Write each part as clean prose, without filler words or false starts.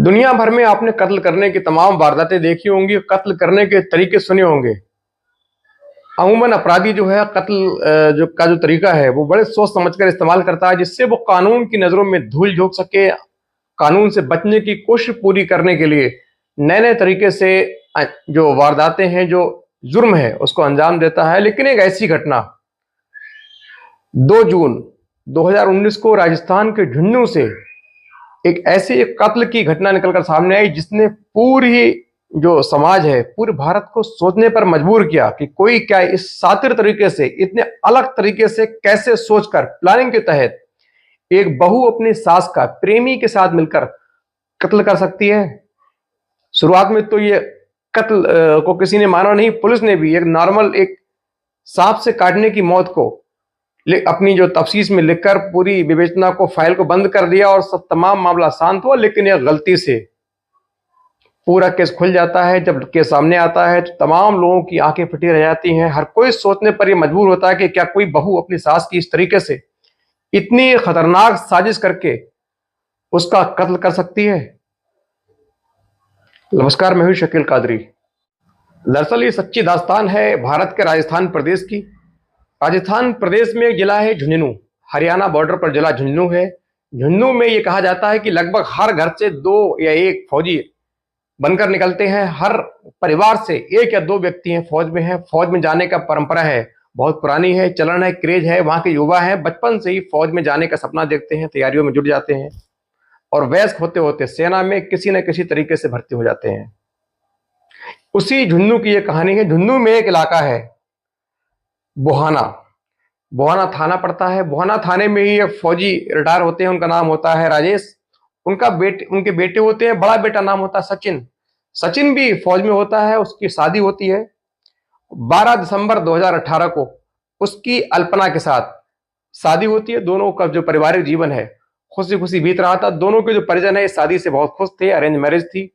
दुनिया भर में आपने कत्ल करने की तमाम वारदातें देखी होंगी, कत्ल करने के तरीके सुने होंगे। अमूमन अपराधी जो है कत्ल जो तरीका है वो बड़े सोच समझकर इस्तेमाल करता है, जिससे वो कानून की नज़रों में धूल झोंक सके। कानून से बचने की कोशिश पूरी करने के लिए नए नए तरीके से जो वारदातें हैं, जो जुर्म है, उसको अंजाम देता है। लेकिन एक ऐसी घटना 2 जून 2019 को राजस्थान के झुंझुनू से एक ऐसी एक कत्ल की घटना निकलकर सामने आई, जिसने पूरी जो समाज है, पूरे भारत को सोचने पर मजबूर किया कि कोई क्या इस शातिर तरीके से, इतने अलग तरीके से कैसे सोचकर प्लानिंग के तहत एक बहू अपनी सास का प्रेमी के साथ मिलकर कत्ल कर सकती है। शुरुआत में तो ये कत्ल को किसी ने माना नहीं। पुलिस ने भी एक नॉर्मल एक सांप से काटने की मौत को अपनी जो तफसीस में लिखकर पूरी विवेचना को, फाइल को बंद कर दिया और सब तमाम मामला शांत हुआ। लेकिन यह गलती से पूरा केस खुल जाता है। जब केस सामने आता है तो तमाम लोगों की आंखें फटी रह जाती हैं। हर कोई सोचने पर यह मजबूर होता है कि क्या कोई बहू अपनी सास की इस तरीके से इतनी खतरनाक साजिश करके उसका कत्ल कर सकती है। नमस्कार, मैं हूं शकील कादरी। दरअसल ये सच्ची दास्तान है भारत के राजस्थान प्रदेश की। राजस्थान प्रदेश में एक जिला है झुंझुनू, हरियाणा बॉर्डर पर जिला झुंझुनू है। झुंझुनू में ये कहा जाता है कि लगभग हर घर से 2 या 1 फौजी बनकर निकलते हैं। हर परिवार से 1 या 2 व्यक्ति हैं फौज में हैं। फौज में जाने का परंपरा है, बहुत पुरानी है, चलन है, क्रेज है। वहां के युवा हैं, बचपन से ही फौज में जाने का सपना देखते हैं, तैयारियों में जुट जाते हैं और वयस्क होते होते सेना में किसी न किसी तरीके से भर्ती हो जाते हैं। उसी झुंझुनू की यह कहानी है। झुंझुनू में एक इलाका है बोहाना, बोहाना थाना पड़ता है। बोहाना थाने में ही एक फौजी रिटायर होते हैं, उनका नाम होता है राजेश। उनके बेटे होते हैं, बड़ा बेटा नाम होता है सचिन। सचिन भी फौज में होता है। उसकी शादी होती है 12 दिसंबर 2018 को। उसकी अल्पना के साथ शादी होती है। दोनों का जो पारिवारिक जीवन है खुशी खुशी बीत रहा था। दोनों के जो परिजन है इस शादी से बहुत खुश थे, अरेंज मैरिज थी।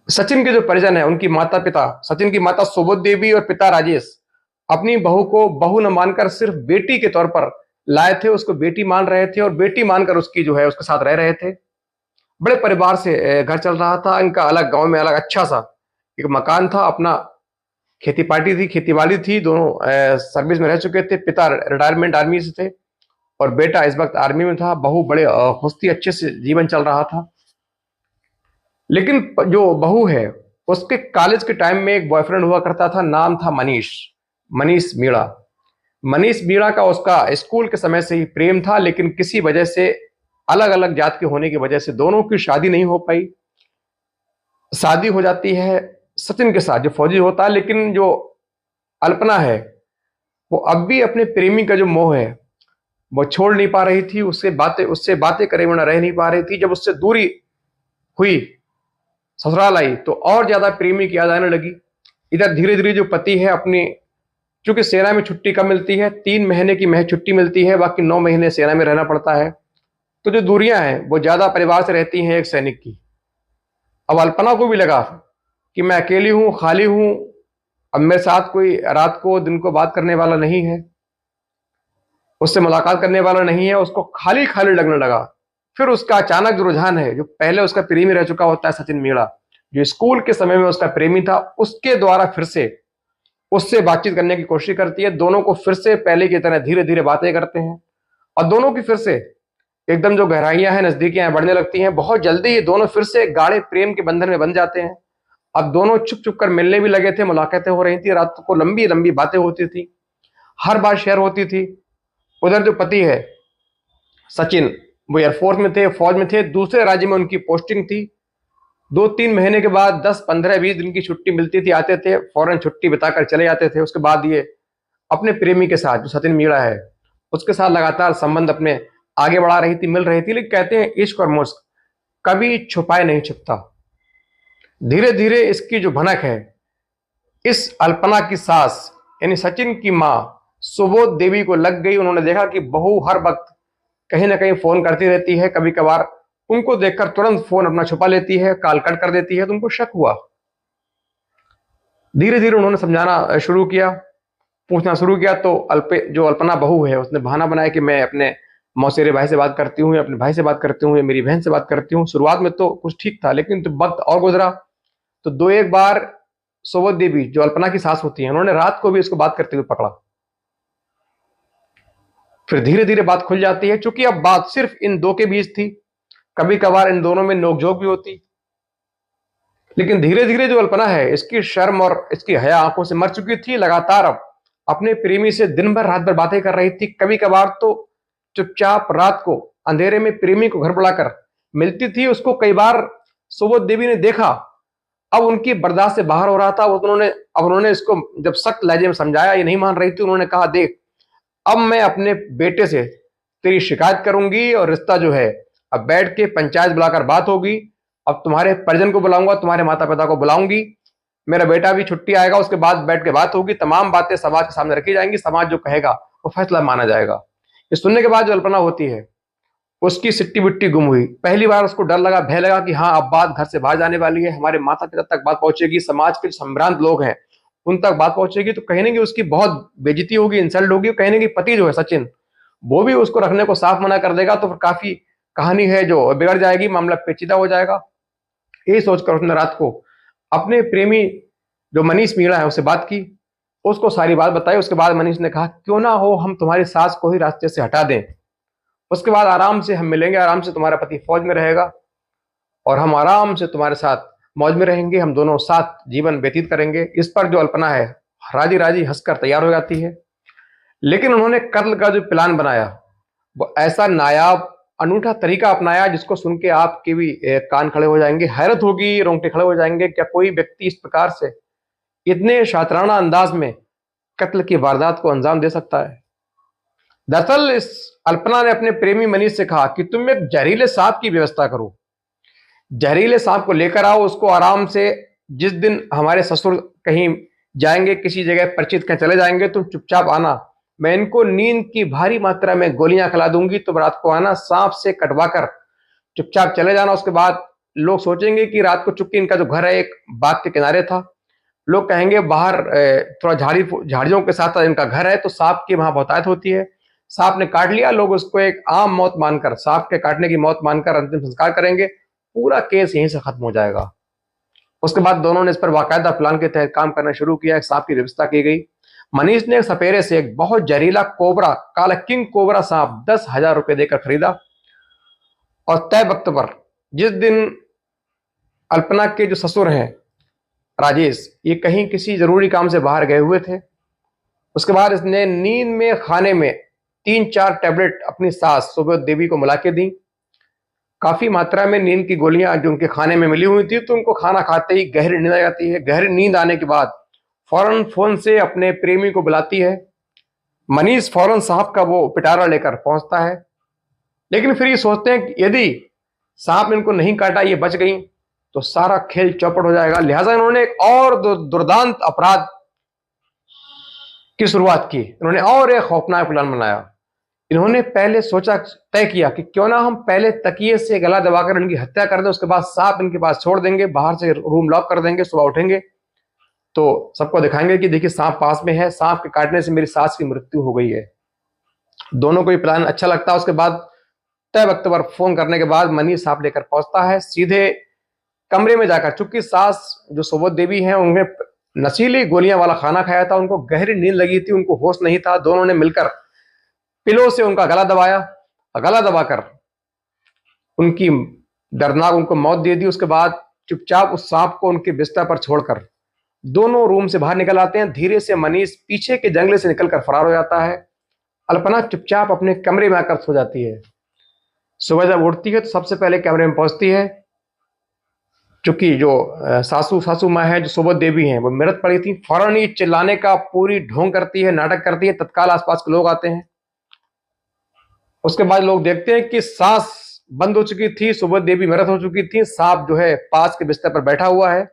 सचिन के जो परिजन है, उनकी माता पिता, सचिन की माता सुबोध देवी और पिता राजेश अपनी बहू को बहू न मानकर सिर्फ बेटी के तौर पर लाए थे। उसको बेटी मान रहे थे और बेटी मानकर उसकी जो है उसके साथ रह रहे थे। बड़े परिवार से घर चल रहा था इनका। अलग गांव में अलग अच्छा सा एक मकान था, अपना खेती पार्टी थी, खेती बाड़ी थी। दोनों सर्विस में रह चुके थे। पिता रिटायरमेंट आर्मी से थे और बेटा इस वक्त आर्मी में था। बहू बड़े खुश थी, अच्छे से जीवन चल रहा था। लेकिन जो बहू है उसके कॉलेज के टाइम में एक बॉयफ्रेंड हुआ करता था, नाम था मनीष मीणा। मनीष मीणा का उसका स्कूल के समय से ही प्रेम था, लेकिन किसी वजह से अलग अलग जात के होने की वजह से दोनों की शादी नहीं हो पाई। शादी हो जाती है सचिन के साथ जो फौजी होता है। लेकिन जो अल्पना है वो अब भी अपने प्रेमी का जो मोह है वो छोड़ नहीं पा रही थी। उससे बातें करे बिना रह नहीं पा रही थी। जब उससे दूरी हुई, ससुराल आई, तो और ज्यादा प्रेमी की याद आने लगी। इधर धीरे धीरे जो पति है अपनी, चूंकि सेना में छुट्टी कम मिलती है, 3 महीने की महज छुट्टी मिलती है, बाकी 9 महीने सेना में रहना पड़ता है। तो जो दूरियां हैं वो ज्यादा परिवार से रहती हैं एक सैनिक की। अब अल्पना को भी लगा कि मैं अकेली हूं, खाली हूं, अब मेरे साथ कोई रात को दिन को बात करने वाला नहीं है, उससे मुलाकात करने वाला नहीं है। उसको खाली खाली लगने लगा। फिर उसका अचानक जो रुझान है, जो पहले उसका प्रेमी रह चुका होता है सचिन मीणा, जो स्कूल के समय में उसका प्रेमी था, उसके द्वारा फिर से उससे बातचीत करने की कोशिश करती है। दोनों को फिर से पहले की तरह धीरे धीरे बातें करते हैं और दोनों की फिर से एकदम जो गहराइयां हैं, नजदीकियां बढ़ने लगती हैं। बहुत जल्दी ये दोनों फिर से गाढ़े प्रेम के बंधन में बन जाते हैं। अब दोनों छुप छुप कर मिलने भी लगे थे, मुलाकातें हो रही थी, रात को लंबी लंबी बातें होती थी, हर बात शेयर होती थी। उधर जो पति है सचिन, वो एयरफोर्स में थे, फौज में थे, दूसरे राज्य में उनकी पोस्टिंग थी। 2-3 महीने के बाद 10, 15, 20 दिन की छुट्टी मिलती थी, आते थे, फौरन छुट्टी बिताकर चले जाते थे। उसके बाद ये अपने प्रेमी के साथ, जो सचिन मीणा है, उसके साथ लगातार संबंध अपने आगे बढ़ा रही थी, मिल रही थी। लेकिन कहते हैं इश्क और मुश्क कभी छुपाए नहीं छुपता। धीरे धीरे इसकी जो भनक है इस अल्पना की सास यानी सचिन की मां सुबोध देवी को लग गई। उन्होंने देखा कि बहू हर वक्त कहीं ना कहीं फोन करती रहती है, कभी कभार उनको देखकर तुरंत फोन अपना छुपा लेती है, कॉल कट कर देती है। तो उनको शक हुआ। धीरे धीरे उन्होंने समझाना शुरू किया, पूछना शुरू किया। तो जो अल्पना बहू है उसने बहाना बनाया कि मैं अपने मौसेरे भाई से बात करती हूँ, या अपने भाई से बात करती हूँ, या मेरी बहन से बात करती हूँ। शुरुआत में तो कुछ ठीक था, लेकिन तो वक्त और गुजरा तो दो एक बार सोवत देवी जो अल्पना की सास होती है, उन्होंने रात को भी इसको बात करते हुए पकड़ा। फिर धीरे धीरे बात खुल जाती है, चूंकि अब बात सिर्फ इन दो के बीच थी। कभी कभार इन दोनों में नोकझोंक भी होती, लेकिन धीरे धीरे जो अल्पना है, इसकी शर्म और इसकी हया आंखों से मर चुकी थी। लगातार अब अपने प्रेमी से दिन भर रात भर बातें कर रही थी। कभी कभार तो चुपचाप रात को अंधेरे में प्रेमी को घर बुलाकर मिलती थी। उसको कई बार सोवत देवी ने देखा, अब उनकी बर्दाश्त से बाहर हो रहा था। उन्होंने इसको जब सख्त लहजे में समझाया, ये नहीं मान रही थी। उन्होंने कहा, देख, अब मैं अपने बेटे से तेरी शिकायत करूंगी और रिश्ता जो है अब बैठ के पंचायत बुलाकर बात होगी। अब तुम्हारे परिजन को बुलाऊंगा, तुम्हारे माता पिता को बुलाऊंगी, मेरा बेटा भी छुट्टी आएगा, उसके बाद बैठ के बात होगी। तमाम बातें समाज के सामने रखी जाएंगी, समाज जो कहेगा वो फैसला माना जाएगा। ये सुनने के बाद जो अल्पना होती है, उसकी सिट्टी बिट्टी गुम हुई। पहली बार उसको डर लगा, भय लगा कि हाँ, अब बात घर से बाहर जाने वाली है, हमारे माता पिता तक बात पहुंचेगी, समाज के संभ्रांत लोग हैं उन तक बात पहुंचेगी, तो कहने की उसकी बहुत बेइज्जती होगी, इंसल्ट होगी। कहने की पति जो है सचिन, वो भी उसको रखने को साफ मना कर देगा, तो फिर काफी कहानी है जो बिगड़ जाएगी, मामला पेचीदा हो जाएगा। यही सोचकर उसने रात को अपने प्रेमी जो मनीष मीणा है उससे बात की, उसको सारी बात बताई। उसके बाद मनीष ने कहा, क्यों ना हो हम तुम्हारी सास को ही रास्ते से हटा दें, उसके बाद आराम से हम मिलेंगे, आराम से तुम्हारा पति फौज में रहेगा और हम आराम से तुम्हारे साथ मौज में रहेंगे, हम दोनों साथ जीवन व्यतीत करेंगे। इस पर जो अल्पना है राजी राजी हंसकर तैयार हो जाती है। लेकिन उन्होंने कत्ल का जो प्लान बनाया, वो ऐसा नायाब अनूठा तरीका अपनाया जिसको सुन के आपके भी कान खड़े हो जाएंगे, हैरत होगी, रोंगटे खड़े हो जाएंगे। क्या कोई व्यक्ति इस प्रकार से इतने शातराना अंदाज में कत्ल की वारदात को अंजाम दे सकता है? दरअसल इस अल्पना ने अपने प्रेमी मनीष से कहा कि तुम एक जहरीले सांप की व्यवस्था करो, जहरीले सांप को लेकर आओ, उसको आराम से, जिस दिन हमारे ससुर कहीं जाएंगे, किसी जगह परिचित कहीं चले जाएंगे, तुम चुपचाप आना, मैं इनको नींद की भारी मात्रा में गोलियां खिला दूंगी, तुम रात को आना, सांप से कटवा कर चुपचाप चले जाना। उसके बाद लोग सोचेंगे कि रात को, चूंकि इनका जो घर है एक बाग के किनारे था, लोग कहेंगे बाहर थोड़ा झाड़ियों के साथ इनका घर है, तो सांप की वहां बहुतायत होती है, सांप ने काट लिया, लोग उसको एक आम मौत मानकर, सांप के काटने की मौत मानकर अंतिम संस्कार करेंगे, पूरा केस यहीं से खत्म हो जाएगा। उसके बाद दोनों ने इस पर बाकायदा प्लान के तहत काम करना शुरू किया। एक सांप की व्यवस्था की गई। मनीष ने सपेरे से एक बहुत जहरीला कोबरा, काला किंग कोबरा सांप 10,000 रुपए देकर खरीदा और तय वक्त पर, जिस दिन अल्पना के जो ससुर हैं राजेश, ये कहीं किसी जरूरी काम से बाहर गए हुए थे, उसके बाद इसने नींद में खाने में 3-4 टैबलेट अपनी सास सोवत देवी को मिला के दी। काफी मात्रा में नींद की गोलियां जो उनके खाने में मिली हुई थी, तो उनको खाना खाते ही गहरी नींद आ जाती है। गहरी नींद आने के बाद फौरन फोन से अपने प्रेमी को बुलाती है। मनीष फौरन सांप का वो पिटारा लेकर पहुंचता है, लेकिन फिर ये सोचते हैं कि यदि सांप इनको नहीं काटा, ये बच गई, तो सारा खेल चौपट हो जाएगा। लिहाजा इन्होंने एक और दुर्दांत अपराध की शुरुआत की। इन्होंने और एक खौफनाक प्लान बनाया। इन्होंने पहले सोचा, तय किया कि क्यों ना हम पहले तकिए से गला दबाकर इनकी हत्या कर दें, उसके बाद सांप इनके पास छोड़ देंगे, बाहर से रूम लॉक कर देंगे, सुबह उठेंगे तो सबको दिखाएंगे कि देखिए सांप पास में है, सांप के काटने से मेरी सास की मृत्यु हो गई है। दोनों को ये प्लान अच्छा लगता है। उसके बाद तय वक्त पर फोन करने के बाद मनीष सांप लेकर पहुंचता है, सीधे कमरे में जाकर, चूंकि सास जो सोवत देवी हैं उन्हें नशीली गोलियां वाला खाना खाया था, उनको गहरी नींद लगी थी, उनको होश नहीं था। दोनों ने मिलकर पिलो से उनका गला दबाया, गला दबाकर उनकी दर्दनाक उनको मौत दे दी। उसके बाद चुपचाप उस सांप को उनके बिस्तर पर छोड़कर दोनों रूम से बाहर निकल आते हैं। धीरे से मनीष पीछे के जंगले से निकलकर फरार हो जाता है। अल्पना चुपचाप अपने कमरे में आकर सो जाती है। सुबह जब उठती है तो सबसे पहले कमरे में पहुंचती है, चूंकि जो सासू माँ है, जो सोवत देवी हैं, वो मृत पड़ी थी। फौरन ही चिल्लाने का पूरी ढोंग करती है, नाटक करती है। तत्काल आसपास के लोग आते हैं। उसके बाद लोग देखते हैं कि सांस बंद हो चुकी थी, सोवत देवी मृत हो चुकी थी, सांप जो है पास के बिस्तर पर बैठा हुआ है।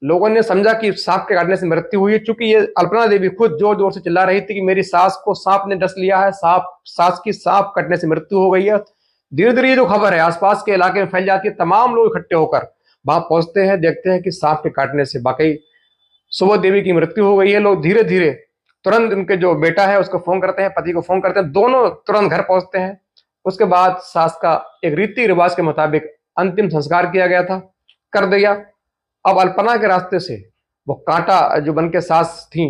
लोगों ने समझा कि सांप के काटने से मृत्यु हुई है, चूंकि ये अल्पना देवी खुद जोर जोर से चिल्ला रही थी कि मेरी सास को सांप ने डस लिया है, सास की सांप कटने से मृत्यु हो गई है। धीरे धीरे ये जो खबर है आसपास के इलाके में फैल जाती है। तमाम लोग इकट्ठे होकर वहां पहुंचते हैं, देखते हैं कि सांप के काटने से वाकई सोवत देवी की मृत्यु हो गई है। लोग धीरे धीरे तुरंत उनके जो बेटा है उसको फोन करते हैं, पति को फोन करते हैं, दोनों तुरंत घर पहुंचते हैं। उसके बाद सास का एक रीति रिवाज के मुताबिक अंतिम संस्कार किया गया था, कर दिया। अब अल्पना के रास्ते से वो कांटा जो बन के सास थी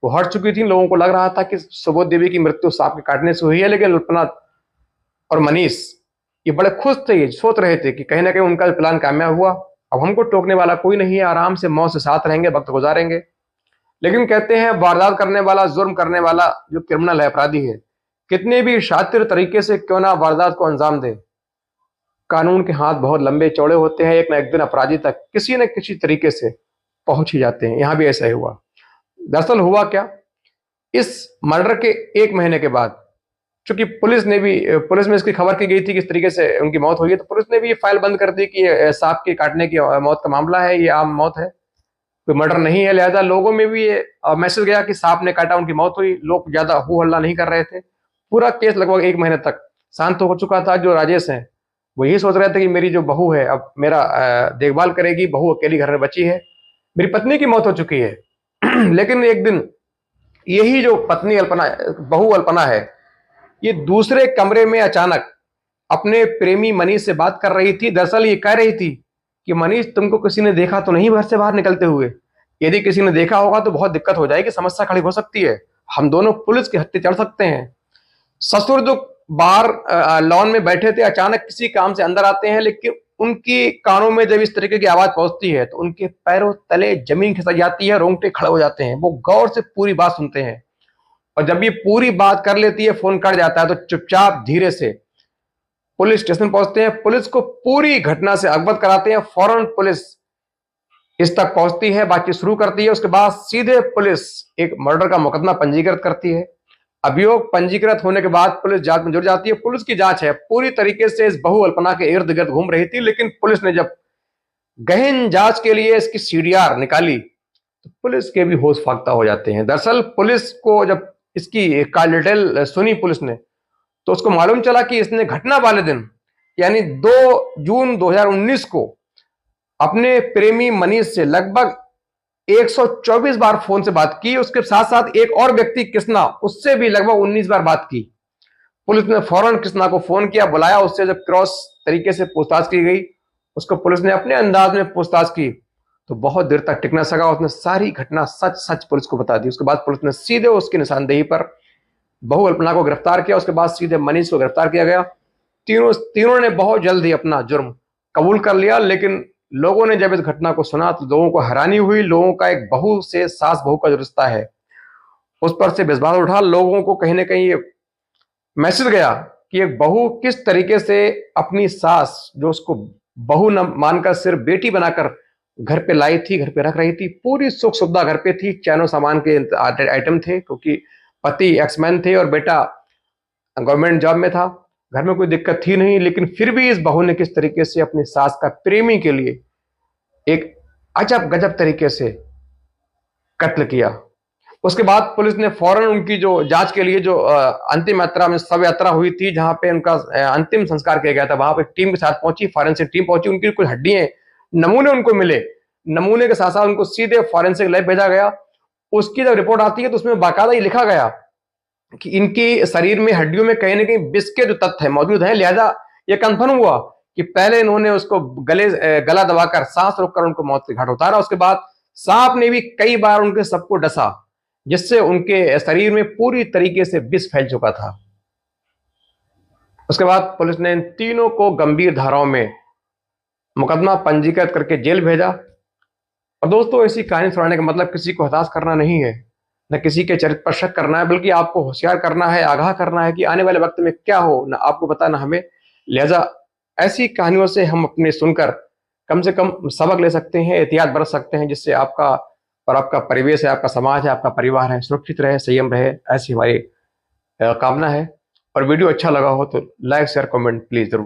वो हट चुकी थी। लोगों को लग रहा था कि सुबोध देवी की मृत्यु सांप के काटने से हुई है, लेकिन अल्पना और मनीष ये बड़े खुश थे, ये सोच रहे थे कि कहीं ना कहीं उनका प्लान कामयाब हुआ। अब हमको टोकने वाला कोई नहीं है, आराम से मौत से साथ रहेंगे, वक्त गुजारेंगे। लेकिन कहते हैं वारदात करने वाला, जुर्म करने वाला जो क्रिमिनल है, अपराधी है, कितने भी शातिर तरीके से क्यों ना वारदात को अंजाम दे, कानून के हाथ बहुत लंबे चौड़े होते हैं। एक ना एक दिन अपराधी तक किसी न किसी तरीके से पहुंच ही जाते हैं। यहां भी ऐसा ही हुआ। दरअसल हुआ क्या, इस मर्डर के 1 महीने के बाद, चूंकि पुलिस में इसकी खबर की गई थी किस तरीके से उनकी मौत हुई है, तो पुलिस ने भी ये फाइल बंद कर दी कि सांप के काटने की मौत का मामला है, ये आम मौत है, कोई मर्डर नहीं है। लिहाजा लोगों में भी ये मैसेज गया कि सांप ने काटा, उनकी मौत हुई। लोग ज्यादा हो हल्ला नहीं कर रहे थे। पूरा केस लगभग 1 महीने तक शांत हो चुका था। जो राजेश हैं वो यही सोच रहे थे कि मेरी जो बहू है अब मेरा देखभाल करेगी, बहू अकेली घर में बची है, मेरी पत्नी की मौत हो चुकी है। लेकिन एक दिन यही जो पत्नी अल्पना, बहू अल्पना है, ये दूसरे कमरे में अचानक अपने प्रेमी मनीष से बात कर रही थी। दरअसल ये कह रही थी कि मनीष, तुमको किसी ने देखा तो नहीं घर से बाहर निकलते हुए? यदि किसी ने देखा होगा तो बहुत दिक्कत हो जाएगी, समस्या खड़ी हो सकती है, हम दोनों पुलिस के हत्थे चढ़ सकते हैं। ससुर जो बाहर लॉन में बैठे थे अचानक किसी काम से अंदर आते हैं, लेकिन उनकी कानों में जब इस तरीके की आवाज पहुंचती है तो उनके पैरों तले जमीन खिसक जाती है, रोंगटे खड़े हो जाते हैं। वो गौर से पूरी बात सुनते हैं और जब ये पूरी बात कर लेती है, फोन कट जाता है, तो चुपचाप धीरे से पुलिस स्टेशन पहुंचते हैं। पुलिस को पूरी घटना से अवगत कराते हैं। फौरन पुलिस इस तक पहुंचती है, बातचीत शुरू करती है। उसके बाद सीधे पुलिस एक मर्डर का मुकदमा पंजीकृत करती है। अभियोग पंजीकृत होने के बाद पुलिस जांच में जुट जाती है। पुलिस की जांच है पूरी तरीके से इस बहू अल्पना के इर्द गिर्द घूम रही थी, लेकिन पुलिस ने जब गहन जांच के लिए इसकी सीडीआर निकाली तो पुलिस के भी होश फाख्ता हो जाते हैं। दरअसल पुलिस को जब इसकी कॉल डिटेल सुनी पुलिस ने, तो उसको मालूम चला कि इसने घटना वाले दिन यानी 2 जून 2019 को अपने प्रेमी मनीष से लगभग 124 बार फोन से बात की। उसके साथ साथ एक और व्यक्ति कृष्णा, उससे भी लगभग 19 बार बात की। पुलिस ने फौरन कृष्णा को फोन किया, बुलाया। उससे जब क्रॉस तरीके से पूछताछ की गई, उसको पुलिस ने अपने अंदाज में पूछताछ की तो बहुत देर तक टिक न सका। उसने सारी घटना सच सच पुलिस को बता दी। उसके बाद पुलिस ने सीधे उसकी निशानदेही पर बहू अल्पना को गिरफ्तार किया। उसके बाद सीधे मनीष को गिरफ्तार किया गया। तीनों ने बहुत जल्द ही अपना जुर्म कबूल कर लिया। लेकिन लोगों ने जब इस घटना को सुना तो लोगों को हैरानी हुई। लोगों का एक बहू से, सास बहू का जो रिश्ता है उस पर से विश्वास उठा। लोगों को कहीं ना कहीं ये मैसेज गया कि एक बहू किस तरीके से अपनी सास, जो उसको बहू न मानकर सिर्फ बेटी बनाकर घर पे लाई थी, घर पे रख रही थी, पूरी सुख सुविधा घर पे थी, चैनो सामान के आइटम थे, क्योंकि पति एक्समैन थे और बेटा गवर्नमेंट जॉब में था, घर में कोई दिक्कत थी नहीं। लेकिन फिर भी इस बहू ने किस तरीके से अपनी सास का प्रेमी के लिए एक अजब गजब तरीके से कत्ल किया। उसके बाद पुलिस ने फौरन उनकी जो जांच के लिए जो अंतिम यात्रा में शव यात्रा हुई थी, जहां पे उनका अंतिम संस्कार किया गया था, वहां पर टीम के साथ पहुंची, फॉरेंसिक टीम पहुंची। उनकी कुछ हड्डियां, नमूने उनको मिले। नमूने के साथ साथ उनको सीधे फॉरेंसिक लैब भेजा गया। उसकी जब रिपोर्ट आती है तो उसमें बाकायदा ये लिखा गया कि इनकी शरीर में, हड्डियों में कहीं ना कहीं विष के जो तत्व है मौजूद हैं। लिहाजा ये कंफर्म हुआ कि पहले इन्होंने उसको गला दबाकर, सांस रोककर उनको मौत के घाट उतारा। उसके बाद सांप ने भी कई बार उनके सबको डसा, जिससे उनके शरीर में पूरी तरीके से विष फैल चुका था। उसके बाद पुलिस ने इन तीनों को गंभीर धाराओं में मुकदमा पंजीकृत करके जेल भेजा। और दोस्तों, ऐसी कहानी सुनाने का मतलब किसी को हताश करना नहीं है, न किसी के चरित्र पर शक करना है, बल्कि आपको होशियार करना है, आगाह करना है कि आने वाले वक्त में क्या हो, ना आपको पता ना हमें। लिहाजा ऐसी कहानियों से हम अपने सुनकर कम से कम सबक ले सकते हैं, एहतियात बरत सकते हैं, जिससे आपका और आपका परिवेश है, आपका समाज है, आपका परिवार है, सुरक्षित रहे, संयम रहे। ऐसी हमारी कामना है। और वीडियो अच्छा लगा हो तो लाइक शेयर कमेंट प्लीज जरूर।